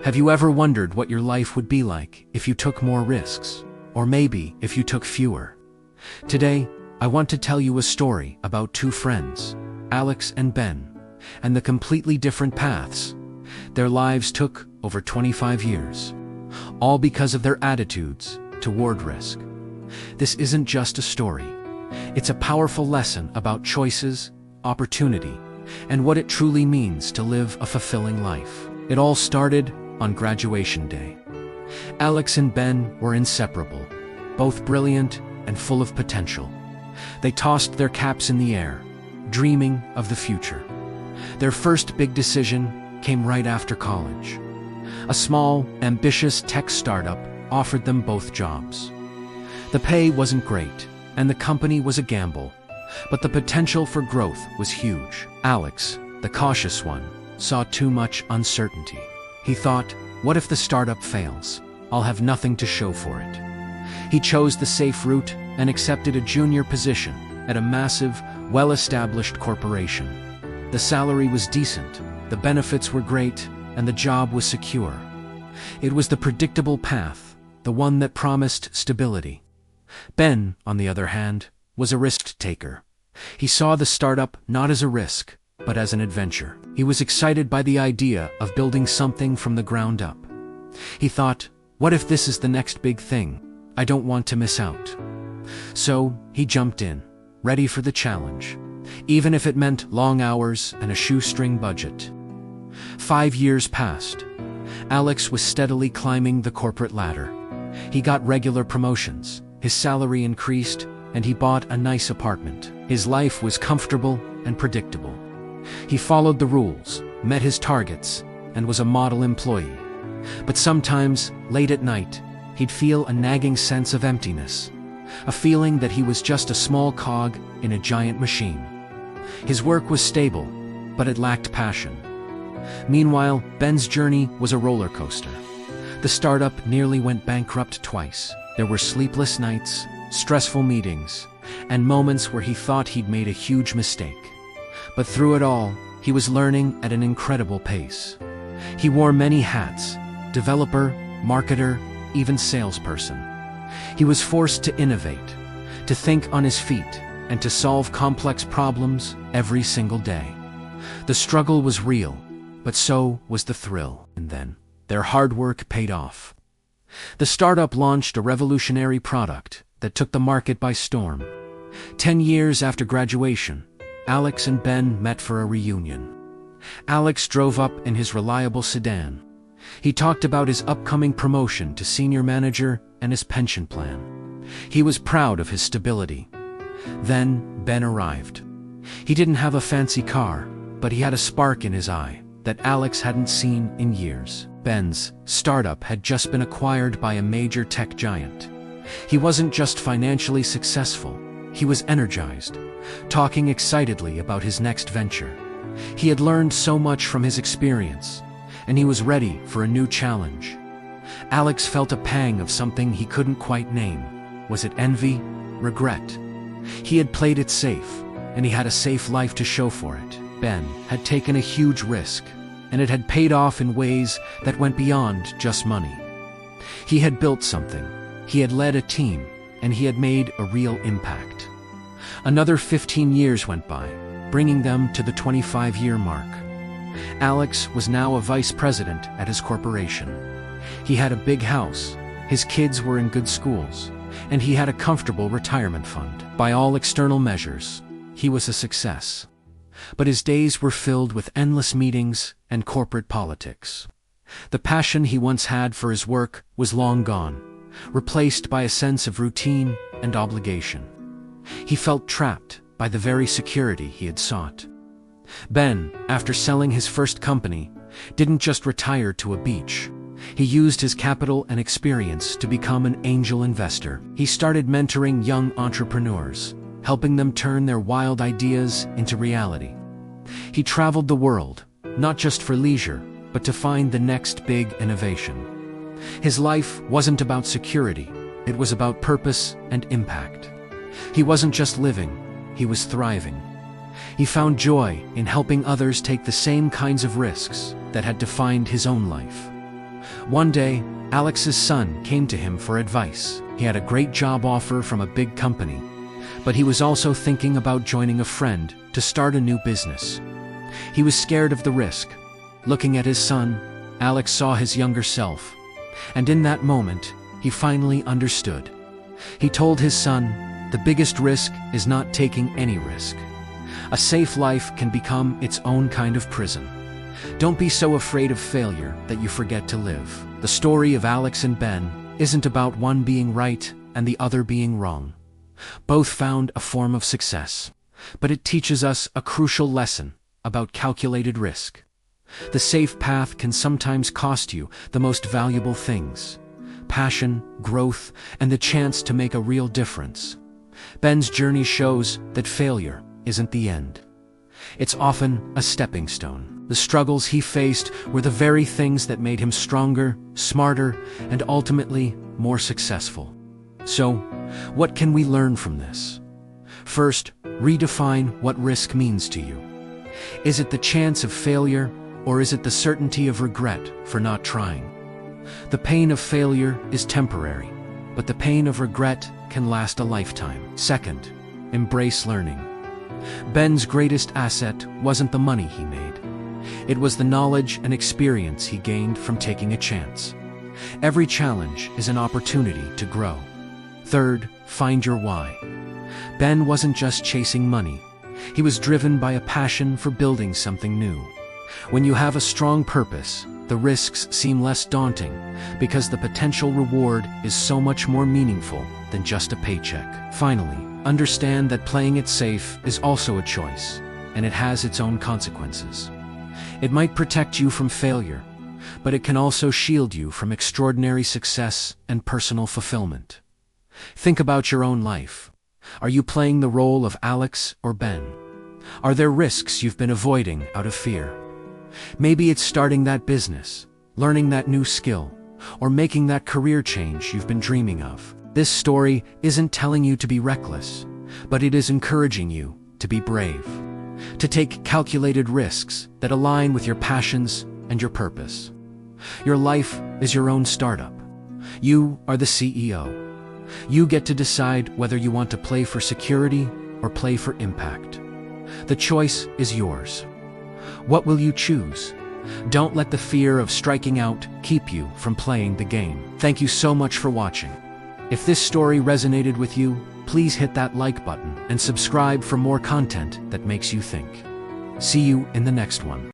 Have you ever wondered what your life would be like if you took more risks? Or maybe if you took fewer? Today, I want to tell you a story about two friends, Alex and Ben, and the completely different paths their lives took over 25 years, all because of their attitudes toward risk. This isn't just a story. It's a powerful lesson about choices, opportunity, and what it truly means to live a fulfilling life. It all started on graduation day. Alex and Ben were inseparable, both brilliant and full of potential. They tossed their caps in the air, dreaming of the future. Their first big decision came right after college. A small, ambitious tech startup offered them both jobs. The pay wasn't great, and the company was a gamble, but the potential for growth was huge. Alex, the cautious one, saw too much uncertainty. He thought, what if the startup fails? I'll have nothing to show for it. He chose the safe route and accepted a junior position at a massive, well-established corporation. The salary was decent, the benefits were great, and the job was secure. It was the predictable path, the one that promised stability. Ben, on the other hand, was a risk-taker. He saw the startup not as a risk, but as an adventure. He was excited by the idea of building something from the ground up. He thought, what if this is the next big thing? I don't want to miss out. So, he jumped in, ready for the challenge, even if it meant long hours and a shoestring budget. 5 years passed. Alex was steadily climbing the corporate ladder. He got regular promotions, his salary increased, and he bought a nice apartment. His life was comfortable and predictable. He followed the rules, met his targets, and was a model employee. But sometimes, late at night, he'd feel a nagging sense of emptiness, a feeling that he was just a small cog in a giant machine. His work was stable, but it lacked passion. Meanwhile, Ben's journey was a roller coaster. The startup nearly went bankrupt twice. There were sleepless nights, stressful meetings, and moments where he thought he'd made a huge mistake. But through it all, he was learning at an incredible pace. He wore many hats: developer, marketer, even salesperson. He was forced to innovate, to think on his feet, and to solve complex problems every single day. The struggle was real, but so was the thrill. And then, their hard work paid off. The startup launched a revolutionary product that took the market by storm. 10 years after graduation, Alex and Ben met for a reunion. Alex drove up in his reliable sedan. He talked about his upcoming promotion to senior manager and his pension plan. He was proud of his stability. Then Ben arrived. He didn't have a fancy car, but he had a spark in his eye that Alex hadn't seen in years. Ben's startup had just been acquired by a major tech giant. He wasn't just financially successful, he was energized, talking excitedly about his next venture. He had learned so much from his experience, and he was ready for a new challenge. Alex felt a pang of something he couldn't quite name. Was it envy? Regret? He had played it safe, and he had a safe life to show for it. Ben had taken a huge risk, and it had paid off in ways that went beyond just money. He had built something, he had led a team, and he had made a real impact. Another 15 years went by, bringing them to the 25-year mark. Alex was now a vice president at his corporation. He had a big house, his kids were in good schools, and he had a comfortable retirement fund. By all external measures, he was a success. But his days were filled with endless meetings and corporate politics. The passion he once had for his work was long gone, replaced by a sense of routine and obligation. He felt trapped by the very security he had sought. Ben, after selling his first company, didn't just retire to a beach. He used his capital and experience to become an angel investor. He started mentoring young entrepreneurs, helping them turn their wild ideas into reality. He traveled the world, not just for leisure, but to find the next big innovation. His life wasn't about security, it was about purpose and impact. He wasn't just living, he was thriving. He found joy in helping others take the same kinds of risks that had defined his own life. One day, Alex's son came to him for advice. He had a great job offer from a big company, but he was also thinking about joining a friend to start a new business. He was scared of the risk. Looking at his son, Alex saw his younger self, and in that moment, he finally understood. He told his son, "The biggest risk is not taking any risk. A safe life can become its own kind of prison. Don't be so afraid of failure that you forget to live." The story of Alex and Ben isn't about one being right and the other being wrong. Both found a form of success, but it teaches us a crucial lesson about calculated risk. The safe path can sometimes cost you the most valuable things: passion, growth, and the chance to make a real difference. Ben's journey shows that failure isn't the end. It's often a stepping stone. The struggles he faced were the very things that made him stronger, smarter, and ultimately more successful. So, what can we learn from this? First, redefine what risk means to you. Is it the chance of failure, or is it the certainty of regret for not trying? The pain of failure is temporary, but the pain of regret can last a lifetime. Second, embrace learning. Ben's greatest asset wasn't the money he made. It was the knowledge and experience he gained from taking a chance. Every challenge is an opportunity to grow. Third, find your why. Ben wasn't just chasing money. He was driven by a passion for building something new. When you have a strong purpose, the risks seem less daunting because the potential reward is so much more meaningful than just a paycheck. Finally, understand that playing it safe is also a choice, and it has its own consequences. It might protect you from failure, but it can also shield you from extraordinary success and personal fulfillment. Think about your own life. Are you playing the role of Alex or Ben? Are there risks you've been avoiding out of fear? Maybe it's starting that business, learning that new skill, or making that career change you've been dreaming of. This story isn't telling you to be reckless, but it is encouraging you to be brave, to take calculated risks that align with your passions and your purpose. Your life is your own startup. You are the CEO. You get to decide whether you want to play for security or play for impact. The choice is yours. What will you choose? Don't let the fear of striking out keep you from playing the game. Thank you so much for watching. If this story resonated with you, please hit that like button and subscribe for more content that makes you think. See you in the next one.